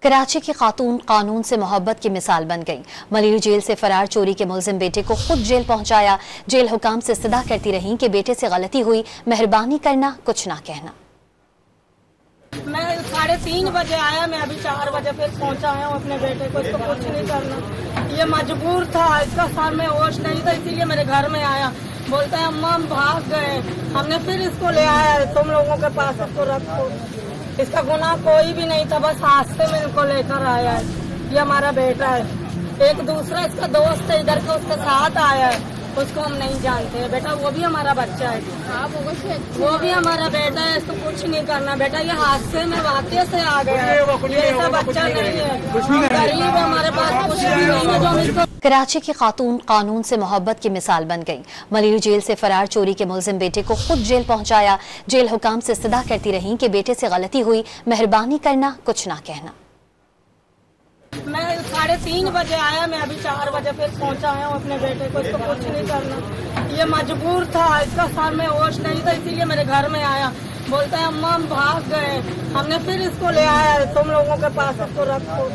कराची की खातून कानून से मोहब्बत की मिसाल बन गई। मलिर जेल से फरार चोरी के मुलजिम बेटे को खुद जेल पहुंचाया। जेल हुकाम से इस्तदा करती रहीं कि बेटे से गलती हुई, मेहरबानी करना, कुछ ना कहना। मैं 3:30 बजे आया, मैं अभी 4 बजे फिर पहुंचा हूँ अपने बेटे को। इसको कुछ नहीं करना, ये मजबूर था, इसका सर में होश नहीं था, इसीलिए मेरे घर में आया। बोलता है अम्मा हम भाग गए। हमने फिर इसको ले आया, तुम लोगों के पास इसको रखो। इसका गुनाह कोई भी नहीं था, बस हादसे में इनको लेकर आया है। ये हमारा बेटा है। एक दूसरा इसका दोस्त है इधर का, उसके साथ आया है, उसको हम नहीं जानते हैं। बेटा वो भी हमारा बच्चा है, वो भी हमारा बेटा है, इसको कुछ नहीं करना। बेटा ये हादसे में वाकई से आ गया है, ये ऐसा बच्चा नहीं है, गरीब है, हमारे पास कुछ भी नहीं है जो हम इसको। कराची की खातून कानून से मोहब्बत की मिसाल बन गई। मलिर जेल से फरार चोरी के मुलजिम बेटे को खुद जेल पहुंचाया। जेल हुकाम से इस्तदा करती रहीं कि बेटे से गलती हुई, मेहरबानी करना, कुछ ना कहना। मैं 3:30 बजे आया, मैं अभी 4 बजे फिर पहुंचा हूँ अपने बेटे को। इसको कुछ नहीं करना, ये मजबूर था, इसका सर में होश नहीं था, इसीलिए मेरे घर में आया। बोलता है अम्मा हम भाग गए। हमने फिर इसको ले आया, तुम लोगों के पास इसको रखो।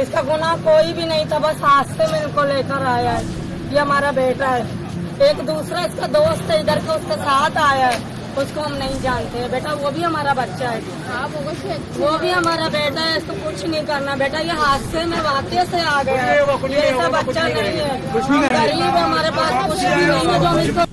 इसका गुनाह कोई भी नहीं था, बस हादसे में इनको लेकर आया है। ये हमारा बेटा है। एक दूसरा इसका दोस्त है इधर का, उसके साथ आया है, उसको हम नहीं जानते हैं। बेटा वो भी हमारा बच्चा है, वो भी हमारा बेटा है, इसको कुछ नहीं करना। बेटा ये हादसे में वाकई से आ गया है, ये ऐसा बच्चा नहीं है, गरीब है, हमारे पास कुछ भी नहीं है जो हम इसको